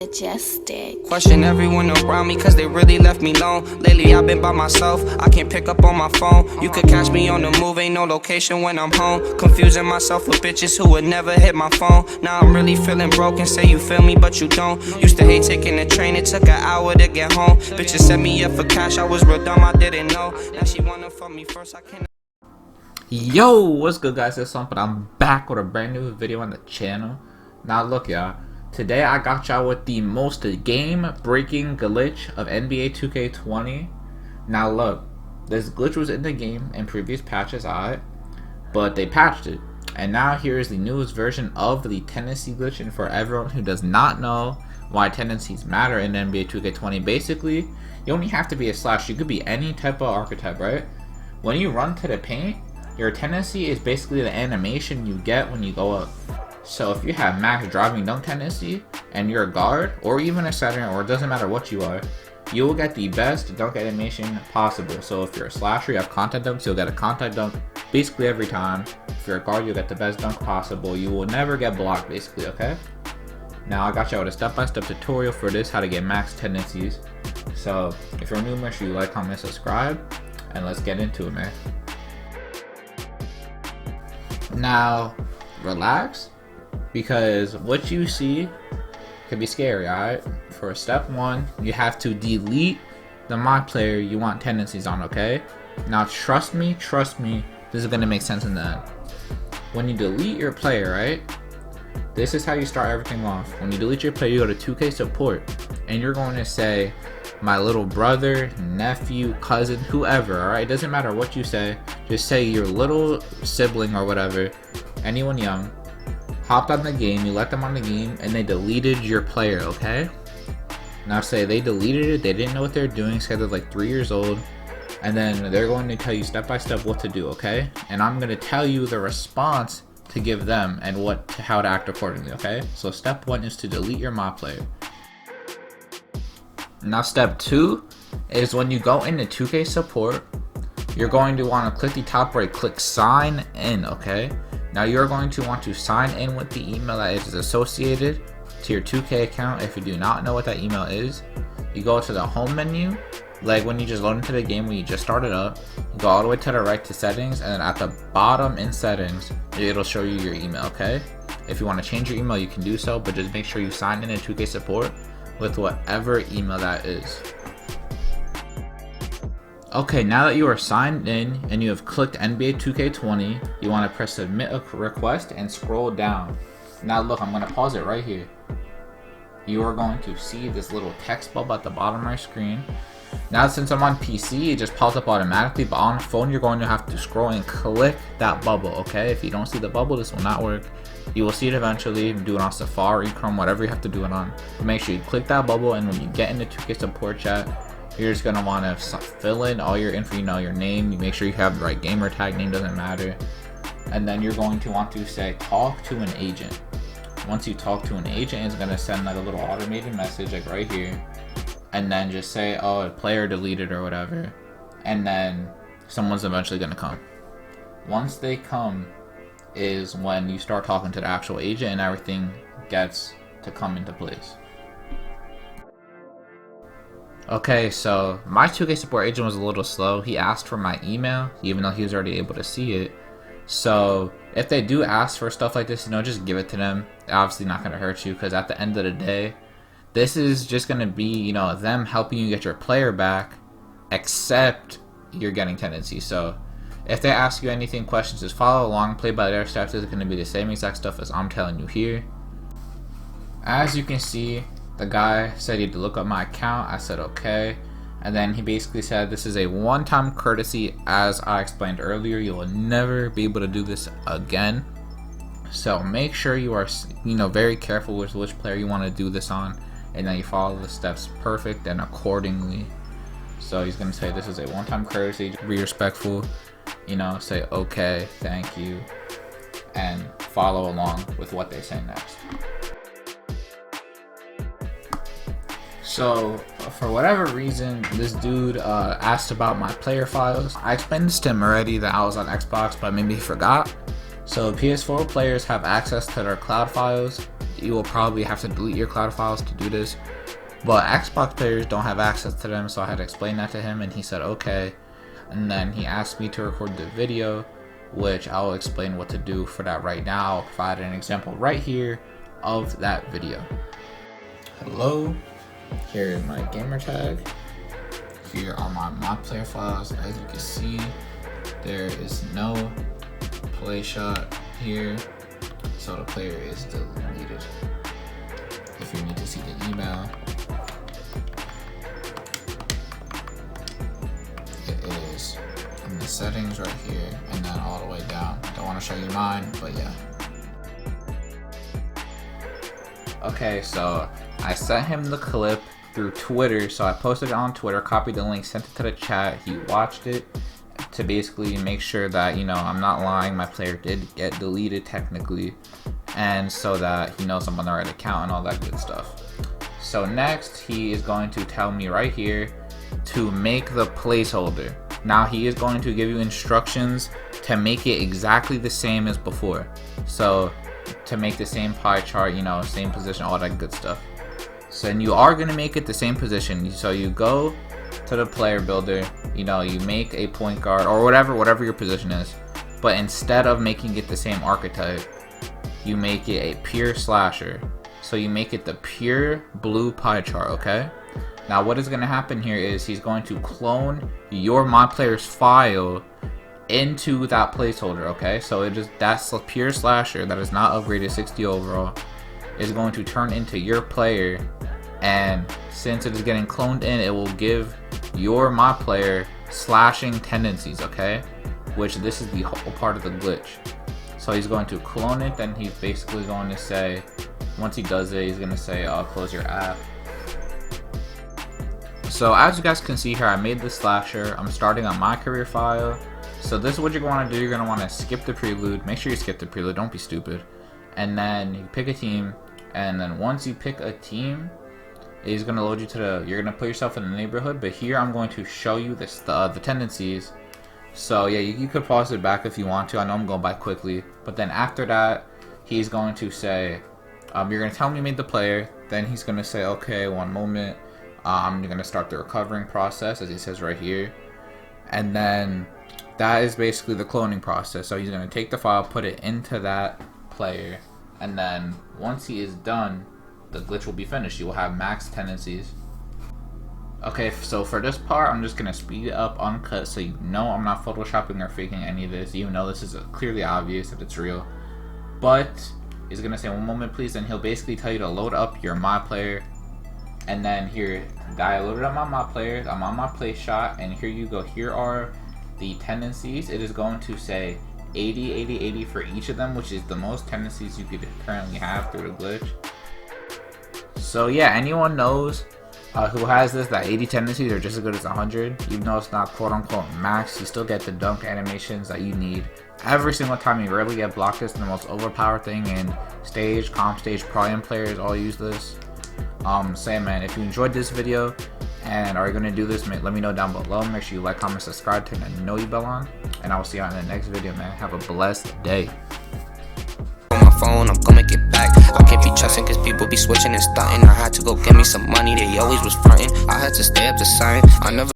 Majestic. Question everyone around me cause they really left me alone. Lately I've been by myself, I can't pick up on my phone. You could catch me on the move, ain't no location when I'm home. Confusing myself with bitches who would never hit my phone. Now I'm really feeling broken, say you feel me but you don't. Used to hate taking the train, it took an hour to get home. Bitches set me up for cash, I was real dumb, I didn't know. Now she wanna fuck me first, I can't. Yo, what's good guys, it's Slump, but I'm back with a brand new video on the channel. Now look y'all, today I got y'all with the most game-breaking glitch of NBA 2K20. Now look, this glitch was in the game in previous patches, but they patched it. And now here is the newest version of the tendency glitch, and for everyone who does not know why tendencies matter in NBA 2K20, basically, you only have to be a slash, you could be any type of archetype, right? When you run to the paint, your tendency is basically the animation you get when you go up. So if you have max driving dunk tendency and you're a guard or even a center, or it doesn't matter what you are, you will get the best dunk animation possible. So if you're a slasher, you have contact dunks, you'll get a contact dunk basically every time. If you're a guard, you'll get the best dunk possible. You will never get blocked basically, okay? Now I got you with a step-by-step tutorial for this, how to get max tendencies. So if you're new, make sure you like, comment, subscribe, and let's get into it, man. Now relax, because what you see can be scary. Alright, for step one, you have to delete the mod player you want tendencies on, okay? Now trust me, this is gonna make sense in the end. When you delete your player, right, this is how you start everything off. When you delete your player, you go to 2K support and you're going to say my little brother, nephew, cousin, whoever, alright? It doesn't matter what you say, just say your little sibling or whatever, anyone young, hopped on the game, you let them on the game, and they deleted your player, okay? Now say they deleted it, they didn't know what they're doing, say they're like 3 years old, and then they're going to tell you step by step what to do, okay? And I'm going to tell you the response to give them and how to act accordingly, okay? So step one is to delete your mod player. Now step two is when you go into 2K support, you're going to want to click the top right, click sign in, okay? Now you're going to want to sign in with the email that is associated to your 2K account. If you do not know what that email is, you go to the home menu, like when you just load into the game when you just started up, you go all the way to the right to settings, and then at the bottom in settings, it'll show you your email, okay? If you want to change your email, you can do so, but just make sure you sign in 2K support with whatever email that is. Okay, now that you are signed in and you have clicked NBA 2K20, you want to press submit a request and scroll down. Now look, I'm going to pause it right here. You are going to see this little text bubble at the bottom of my screen. Now since I'm on PC, it just pops up automatically, but on phone you're going to have to scroll and click that bubble, okay? If you don't see the bubble, this will not work. You will see it eventually. Do it on Safari, Chrome, whatever you have to do it on. But make sure you click that bubble, and when you get into 2K support chat, you're just going to want to fill in all your info, you know, your name. You make sure you have the right gamer tag, name doesn't matter. And then you're going to want to say talk to an agent. Once you talk to an agent, it's going to send like a little automated message like right here. And then just say, oh, a player deleted or whatever. And then someone's eventually going to come. Once they come is when you start talking to the actual agent and everything gets to come into place. Okay, so my 2K support agent was a little slow. He asked for my email, even though he was already able to see it. So if they do ask for stuff like this, you know, just give it to them. They're obviously not going to hurt you, because at the end of the day, this is just going to be, you know, them helping you get your player back, except you're getting tendency. So if they ask you anything, questions, just follow along, play by their steps. It's going to be the same exact stuff as I'm telling you here. As you can see, the guy said he had to look up my account. I said okay, and then he basically said this is a one-time courtesy. As I explained earlier, you will never be able to do this again. So make sure you are, you know, very careful with which player you want to do this on, and then you follow the steps perfect and accordingly. So he's gonna say this is a one-time courtesy. Be respectful, you know, say okay, thank you, and follow along with what they say next. So for whatever reason, this dude asked about my player files. I explained this to him already that I was on Xbox, but maybe he forgot. So PS4 players have access to their cloud files. you will probably have to delete your cloud files to do this. But Xbox players don't have access to them, so I had to explain that to him, and he said okay. And then he asked me to record the video, which I will explain what to do for that right now. I'll provide an example right here of that video. Hello, here is my gamer tag. Here are my player files. As you can see, there is no play shot here, so the player is deleted. If you need to see the email, it is in the settings right here, and then all the way down. Don't want to show you mine, but yeah. Okay, so I sent him the clip through Twitter, so I posted it on Twitter, copied the link, sent it to the chat. He watched it to basically make sure that, you know, I'm not lying, my player did get deleted technically, and so that he knows I'm on the right account and all that good stuff. So next, he is going to tell me right here to make the placeholder. Now he is going to give you instructions to make it exactly the same as before. So to make the same pie chart, you know, same position, all that good stuff. So then you are going to make it the same position. So you go to the player builder, you know, you make a point guard or whatever your position is. But instead of making it the same archetype, you make it a pure slasher. So you make it the pure blue pie chart, okay? Now what is going to happen here is he's going to clone your MyPlayer's file into that placeholder, okay? So it is that's a pure slasher that is not upgraded 60 overall is going to turn into your player, and since it is getting cloned in, it will give your MyPlayer slashing tendencies, okay? Which this is the whole part of the glitch. So he's going to clone it, then he's basically going to say, once he does it, he's going to say, close your app. So as you guys can see here, I made the slasher. I'm starting on MYCAREER file. So this is what you're going to want to do. You're going to want to skip the prelude. Make sure you skip the prelude. Don't be stupid. And then you pick a team. And then once you pick a team, it's going to load you to the, you're going to put yourself in the neighborhood. But here I'm going to show you this, the tendencies. So yeah, you could pause it back if you want to. I know I'm going by quickly. But then after that, he's going to say, you're going to tell me you made the player. Then he's going to say, okay, one moment. I'm going to start the recovering process, as he says right here. And then that is basically the cloning process. So he's going to take the file, put it into that player. And then once he is done, the glitch will be finished. You will have max tendencies. Okay, so for this part, I'm just going to speed it up uncut so you know I'm not photoshopping or faking any of this, even though this is clearly obvious that it's real. But he's going to say, one moment please, and he'll basically tell you to load up your MyPlayer. And then here, I loaded up my MyPlayer, I'm on my play shot, and here you go. Here are the tendencies. It is going to say 80, 80, 80 for each of them, which is the most tendencies you could currently have through the glitch. So yeah, anyone knows who has this, that 80 tendencies are just as good as 100, even though it's not quote-unquote max, you still get the dunk animations that you need every single time. You rarely get blocked. This is the most overpowered thing in stage, comp stage, pro-am players all use this. Say man, if you enjoyed this video and are going to do this, let me know down below. Make sure you like, comment, subscribe, turn the noty bell on, and I will see you on the next video, man. Have a blessed day. On my phone, I'm gonna get back. I can't be trusting cause people be switching and stunting. I had to go get me some money, they always was fronting. I had to stay up to sign. I never